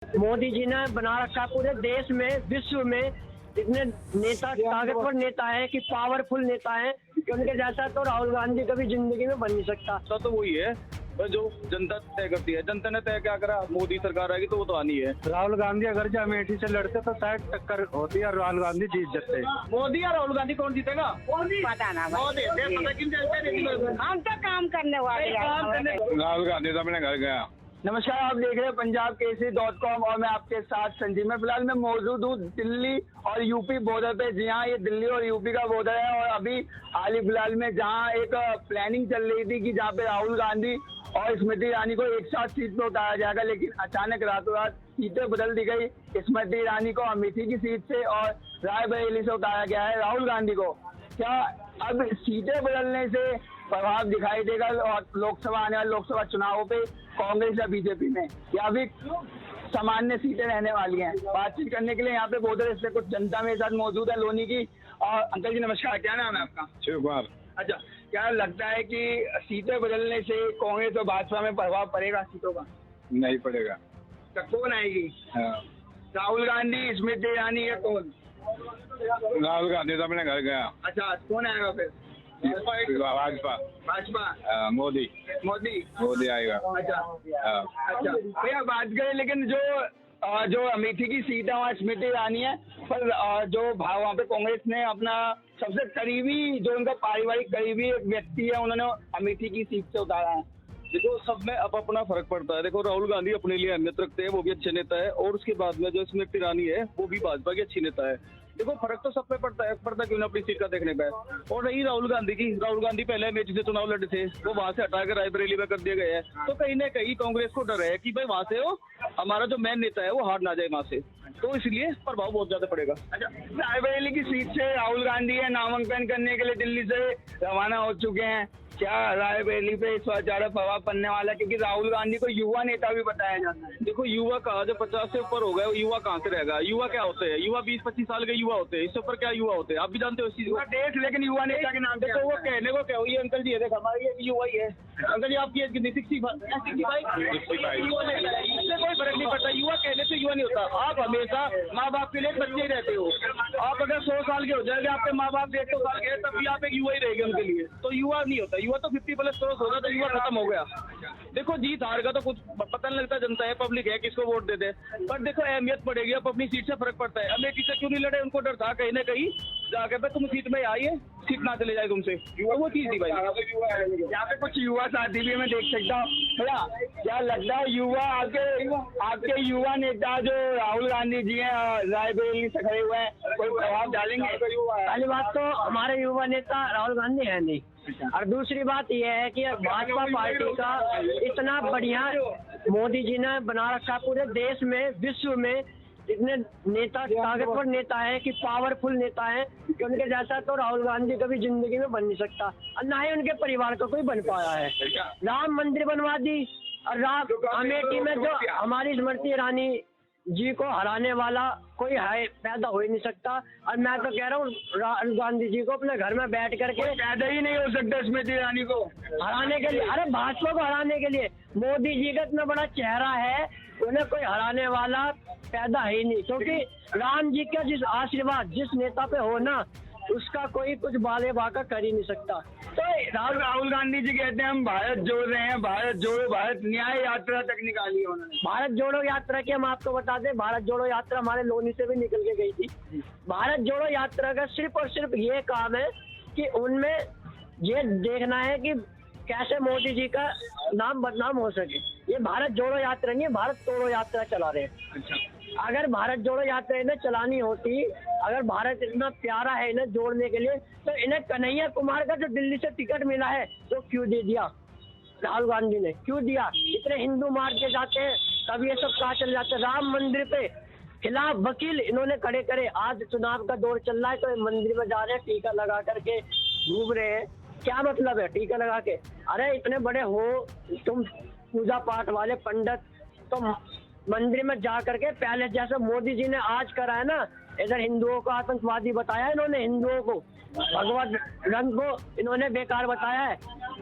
मोदी जी ने बना रखा पूरे देश में, विश्व में इतने नेता, ताकतवर नेता है कि पावरफुल नेता है कि उनके जैसा तो राहुल गांधी कभी जिंदगी में बन नहीं सकता। तो वही है जो जनता तय करती है। जनता ने तय क्या करा, मोदी सरकार आएगी तो वो तो आनी है। राहुल गांधी अगर जो अमेठी से लड़ते तो शायद टक्कर होती और राहुल गांधी जीत जाते। मोदी या राहुल गांधी कौन जीतेगा? पता ना भाई, हम तो काम करने वाले हैं। राहुल गांधी तो अपने घर गया। नमस्कार, आप देख रहे हैं पंजाब केसरी.com और मैं आपके साथ संजीव। मैं फिलहाल मैं मौजूद हूँ दिल्ली और यूपी बॉर्डर पे। जी हाँ, ये दिल्ली और यूपी का बॉर्डर है और अभी हाल ही फिलहाल में जहाँ एक प्लानिंग चल रही थी कि जहाँ पे राहुल गांधी और स्मृति ईरानी को एक साथ सीट पे उतारा जाएगा, लेकिन अचानक रातों रात सीटें बदल दी गई। स्मृति ईरानी को अमेठी की सीट से और रायबरेली से उतारा गया है राहुल गांधी को। क्या अब सीटें बदलने से प्रभाव दिखाई देगा और लोकसभा आने वाले लोकसभा चुनावों पे कांग्रेस या बीजेपी में, या फिर सामान्य सीटें रहने वाली हैं? बातचीत करने के लिए यहाँ पे बॉर्डर से कुछ जनता मेरे साथ मौजूद है लोनी की। और अंकल जी नमस्कार, क्या नाम है आपका? शिव कुमार। अच्छा, क्या लगता है कि सीटें बदलने से कांग्रेस और भाजपा में प्रभाव पड़ेगा सीटों का? नहीं पड़ेगा। तो कौन आएगी? राहुल गांधी, स्मृति ईरानी या कौन? राहुल गांधी तो अपने घर गया। अच्छा, कौन आएगा फिर? भाजपा। भाजपा। मोदी आएगा। अच्छा अच्छा भैया, बात करें लेकिन जो अमेठी की सीट है वहाँ स्मृति ईरानी है, पर जो वहाँ पे कांग्रेस ने अपना सबसे करीबी, जो उनका पारिवारिक करीबी एक व्यक्ति है, उन्होंने अमेठी की सीट से उतारा है। देखो, सब में अब अपना फर्क पड़ता है। देखो, राहुल गांधी अपने लिए अहमियत रखते हैं, वो भी अच्छे नेता है, और उसके बाद में जो स्मृति ईरानी है वो भी भाजपा की अच्छी नेता है। देखो, फर्क तो सब पे पड़ता है क्यों ना अपनी सीट का देखने का है। और रही राहुल गांधी की, राहुल गांधी पहले अमेठी से चुनाव लड़े थे, वो वहां से हटाकर रायबरेली में कर दिए गए हैं। तो कहीं ना कहीं कांग्रेस को डर है कि भाई वहां से वो हमारा जो मेन नेता है वो हार ना जाए वहां से, तो इसलिए प्रभाव बहुत ज्यादा पड़ेगा। अच्छा, रायबरेली की सीट से राहुल गांधी है नामांकन करने के लिए दिल्ली से रवाना हो चुके हैं। क्या रायबरेली पे इस बार ज्यादा प्रभाव पड़ने वाला है? क्योंकि राहुल गांधी को युवा नेता भी बताया जाता है। देखो, युवा कहा जो 50 से ऊपर हो गए, युवा कहाँ से रहेगा? युवा क्या होते हैं? युवा 20-25 साल के युवा होते हैं, इससे ऊपर क्या युवा होते हैं? आप भी जानते हो इस चीज को। देश लेकिन युवा नेता के नाम पे देखो, वो कहने को क्या हो, ये अंकल जी है, देखो हमारी ये युवा ही है। अंकल जी, आपकी एज कितनी? 65। इससे कोई फर्क नहीं पड़ता, युवा कहने से युवा नहीं होता। आप हमेशा माँ बाप के लिए बच्चे ही रहते हो। आप अगर 100 साल के हो जाएंगे, आपके माँ बाप 150 साल के, तब भी आप एक युवा ही रहेंगे उनके लिए। तो युवा नहीं होता, युवा तो 50+ क्रॉस होगा तो युवा खत्म हो गया। देखो, जीत हार का तो कुछ पता नहीं लगता, जनता है, पब्लिक है, किसको वोट दे दे। पर देखो, अहमियत पड़ेगी, अब अपनी सीट से फर्क पड़ता है। अमेठी से क्यों नहीं लड़े? उनको डर था कहीं ना कहीं जाके पे तुम सीट में आइए, सीट ना चले जाए तुमसे, वो चीज थी भाई। यहाँ पे कुछ युवा साथी भी मैं देख सकता हूँ। भैया, क्या लगता है युवा आपके युवा नेता जो राहुल गांधी जी हैं रायबरेली से खड़े हुए हैं, कोई प्रभाव डालेंगे? पहली बात तो हमारे युवा नेता राहुल गांधी है नहीं, और दूसरी बात यह है कि भाजपा पार्टी का इतना बढ़िया मोदी जी ने बना रखा पूरे देश में, विश्व में इतने नेता, ताकतवर नेता है कि पावरफुल नेता है कि उनके जैसा तो राहुल गांधी कभी जिंदगी में बन नहीं सकता, और ना ही उनके परिवार का कोई बन पाया है। राम मंदिर बनवा दी, और अमेठी में जो हमारी स्मृति ईरानी जी को हराने वाला कोई है पैदा हो ही नहीं सकता। और मैं तो कह रहा हूँ राहुल गांधी जी को अपने घर में बैठ करके पैदा ही नहीं हो सकता स्मृति ईरानी को हराने के लिए। अरे भाजपा को हराने के लिए मोदी जी का इतना बड़ा चेहरा है, उन्हें कोई हराने वाला पैदा है ही नहीं। क्योंकि राम जी का जिस आशीर्वाद जिस नेता पे हो ना, उसका कोई कुछ बाले बाका कर ही नहीं सकता। तो राहुल गांधी जी कहते हैं हम भारत जोड़ रहे हैं, भारत जोड़ो, भारत न्याय यात्रा तक निकाली है उन्होंने। भारत जोड़ो यात्रा की हम आपको बता दें, भारत जोड़ो यात्रा हमारे लोनी से भी निकल के गई थी। भारत जोड़ो यात्रा का सिर्फ और सिर्फ ये काम है कि उनमें ये देखना है कि कैसे मोदी जी का नाम बदनाम हो सके। ये भारत जोड़ो यात्रा नहीं है, भारत तोड़ो यात्रा चला रहे हैं। अच्छा, अगर भारत जोड़ो यात्रा इन्हें चलानी होती, अगर भारत इतना प्यारा है इन्हें जोड़ने के लिए, तो इन्हें कन्हैया कुमार का जो दिल्ली से टिकट मिला है तो क्यों दे दिया? राहुल गांधी ने क्यों दिया? इतने हिंदू मार के जाते हैं, तब ये सब कहाँ चल जाते हैं? राम मंदिर पे खिलाफ वकील इन्होंने खड़े करे। आज चुनाव का दौर चल रहा है तो मंदिर में जा रहे हैं, टीका लगा करके घूम रहे हैं। क्या मतलब है टीका लगा के? अरे इतने बड़े हो तुम पूजा पाठ वाले पंडित, तो मंदिर में जा करके पहले जैसे मोदी जी ने आज करा है ना, इधर हिंदुओं को आतंकवादी बताया इन्होंने, हिंदुओं को भगवत रंग को इन्होंने बेकार बताया है।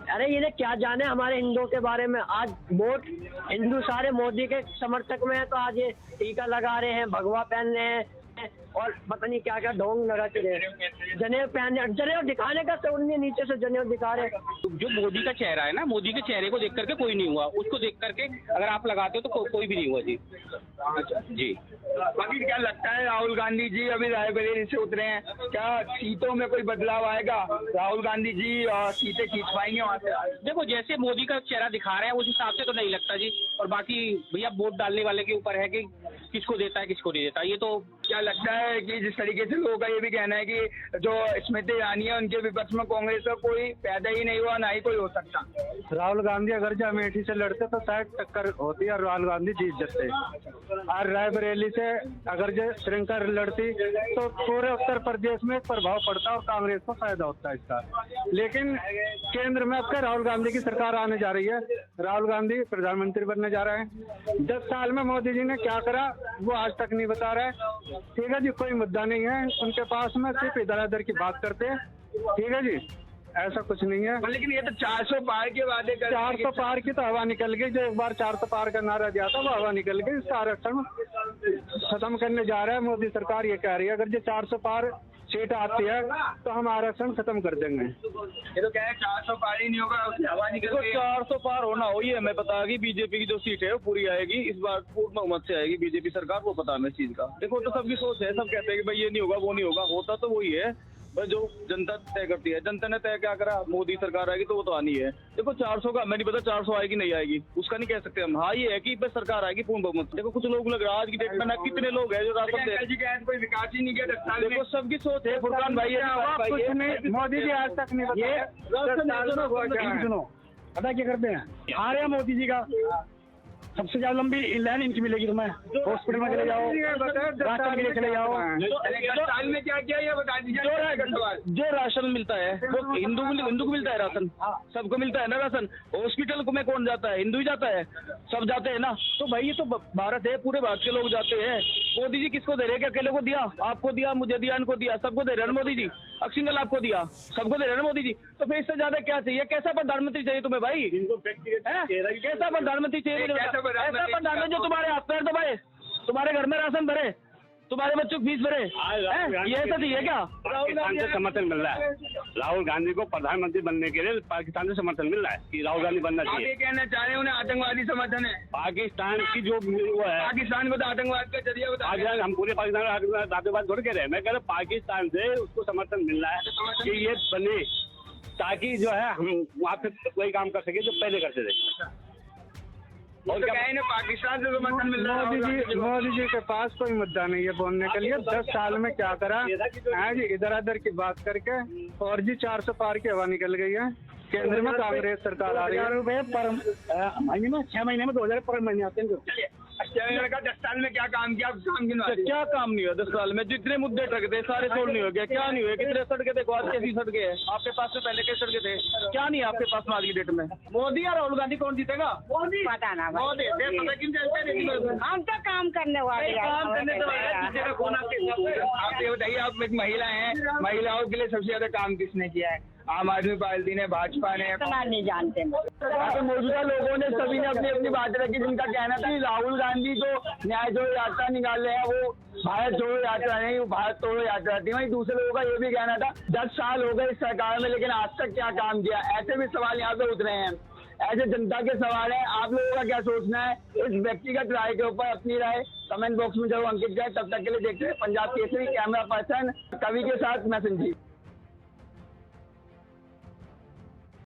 अरे इन्हें क्या जाने हमारे हिंदुओं के बारे में। आज वोट हिंदू सारे मोदी के समर्थक में है, तो आज ये टीका लगा रहे हैं, भगवा पहन रहे हैं और पता नहीं क्या क्या ढोंग लगा के रहे हैं। जनेऊ पहन, जनेऊ दिखाने का तो उन्हें नीचे से जनेऊ दिखा रहे हैं। जो मोदी का चेहरा है ना, मोदी के चेहरे को देख करके कोई नहीं हुआ, उसको देख करके अगर आप लगाते हो तो कोई भी नहीं हुआ जी। जी बाकी क्या लगता है राहुल गांधी जी अभी रायबरेली से उतरे हैं, क्या सीटों में कोई बदलाव आएगा? राहुल गांधी जी सीटें खींच पाएंगे वहाँ से? देखो, जैसे मोदी का चेहरा दिखा रहे हैं उस हिसाब से तो नहीं लगता जी। और बाकी भैया वोट डालने वाले के ऊपर है कि किसको देता है किसको नहीं देता। ये तो क्या लगता है कि जिस तरीके से लोगों का ये भी कहना है कि जो स्मृति ईरानी है उनके विपक्ष में कांग्रेस का कोई पैदा ही नहीं हुआ, ना ही कोई हो सकता। राहुल गांधी अगर जो अमेठी से लड़ते तो शायद टक्कर होती है और राहुल गांधी जीत जाते। और रायबरेली से अगर जो प्रियंका लड़ती तो पूरे उत्तर प्रदेश में प्रभाव पड़ता और कांग्रेस को फायदा होता है इसका। लेकिन केंद्र में अब राहुल गांधी की सरकार आने जा रही है, राहुल गांधी प्रधानमंत्री बनने जा रहे हैं। 10 साल में मोदी जी ने क्या करा वो आज तक नहीं बता रहे। ठीक है जी, कोई मुद्दा नहीं है उनके पास में, सिर्फ इधर उधर की बात करते हैं। ठीक है जी, ऐसा कुछ नहीं है। लेकिन ये तो 400 पार के वादे कर 400 पार की तो हवा निकल गई। जो एक बार 400 पार का नारा दिया था वो हवा निकल गई। इसका आरक्षण खत्म करने जा रहा है मोदी सरकार, ये कह रही है अगर जो 400 पार सीट आती है तो हम आरक्षण खत्म कर देंगे। ये तो कह रहे 400 पार ही नहीं होगा, उसकी हवा निकल गई। 400 पार होना हो ये हमें पता है कि बीजेपी की जो सीट है वो पूरी आएगी इस बार, पूर्ण बहुमत से आएगी बीजेपी सरकार, वो पता है हमें इस चीज का। देखो तो सबकी सोच है, सब कहते हैं कि भाई ये नहीं होगा वो नहीं होगा, होता तो वही है जो जनता तय करती है। जनता ने तय क्या करा, मोदी सरकार आएगी तो वो तो आनी है। देखो 400 का हमें नहीं पता 400 आएगी नहीं आएगी, उसका नहीं कह सकते हम। हाँ ये है कि बस सरकार आएगी पूर्ण बहुमत। देखो कुछ लोग लग रहा है आज की डेट में ना, कितने लोग हैं जो राशन दे रहे हैं, कोई विकास ही नहीं किया 10 साल में। देखो सबकी सोच है फुरकान भाई, कुछ नहीं, मोदी जी आज तक नहीं बताया। सुनो पता क्या करते हैं, आ रहे हैं मोदी जी का सबसे ज्यादा लंबी लाइन इनकी मिलेगी। तुम्हें हॉस्पिटल में चले जाओ, राशन के लिए चले जाओ। 10 साल में क्या किया ये बता दीजिए। जो राशन मिलता है वो हिंदू को मिलता है राशन, सबको मिलता है ना राशन। हॉस्पिटल को में कौन जाता है, हिंदू ही जाता है, सब जाते हैं ना। तो भाई ये तो भारत है, पूरे भारत के लोग जाते हैं। मोदी जी किसको दे रहे हैं, क्या अकेले को दिया, आपको दिया, मुझे दिया, इनको दिया, सबको दे रहे हैं मोदी जी। सिंगल आपको दिया, सबको दे रहे हैं मोदी जी। तो फिर इससे ज्यादा क्या चाहिए? कैसा प्रधानमंत्री चाहिए तुम्हें भाई? कैसा प्रधानमंत्री चाहिए? ऐसा प्रधानमंत्री जो तुम्हारे हाथ पैर दबाए, तुम्हारे घर में राशन भरे, तुम्हारे बच्चों की फीस भरे, ये ऐसा चाहिए क्या? पाकिस्तान से समर्थन मिल रहा है राहुल गांधी को प्रधानमंत्री बनने के लिए। पाकिस्तान से समर्थन मिल रहा है कि राहुल गांधी बनना आप चाहिए। ये कहना चाह रहे हैं उन्हें आतंकवादी समर्थन है? पाकिस्तान की जो वो है, पाकिस्तान को तो आतंकवाद का जरिया बता रहे हैं। हम पूरे पाकिस्तान आतंकवाद थोड़ी कह रहे हैं। मैं कह रहा हूँ पाकिस्तान से उसको समर्थन मिल रहा है कि ये बने, ताकि जो है हम वहाँ पे कोई काम कर सके जो पहले करते थे। और क्या है, पाकिस्तान से समर्थन मिल रहा है? मोदी जी के पास कोई मुद्दा नहीं है बोलने के लिए। 10 साल में क्या करा है जी, इधर उधर की बात करके। और जी 400 पार की हवा निकल गई है। केंद्र में कांग्रेस सरकार आ रही है। पर महीने में 6 महीने में 2000 पर महीने आते हैं। अच्छा 10 साल में क्या काम किया? काम क्या काम नहीं हुआ 10 साल में? जितने मुद्दे टक थे सारे सोल्व नहीं हो गए। क्या नहीं हुए? कितने सड़कें देखो आज कैसी सड़कें हैं आपके पास में, पहले कैसे सड़कें थे? क्या नहीं है आपके पास में आज की डेट में? मोदी या राहुल गांधी कौन जीतेगा? पता ना भाई। मोदी पता किन चलते हम तो काम करने वाले हैं। काम करने तो जीतेगा कौन आपके हिसाब से? आप ये बताइए, आप एक महिला हैं, महिलाओं के लिए सबसे ज्यादा काम किसने किया है? आम आदमी पार्टी ने, भाजपा ने? इतना नहीं जानते। मौजूदा लोगों ने सभी ने अपनी अपनी बातें रखी, जिनका कहना था कि राहुल गांधी जो न्याय जोड़ो यात्रा निकाल रहे हैं वो भारत जोड़ो यात्रा नहीं, वो भारत तोड़ो यात्रा थी। वहीं दूसरे लोगों का ये भी कहना था 10 साल हो गए इस सरकार में लेकिन आज तक क्या काम किया। ऐसे भी सवाल यहाँ पे उतरे हैं, ऐसे जनता के सवाल है। आप लोगों का क्या सोचना है इस व्यक्तिगत राय के ऊपर? अपनी राय कमेंट बॉक्स में जरूर अंकित करें। तब तक के लिए देखते हैं पंजाब केसरी। कैमरा पर्सन कवि के साथ मैं संजीव।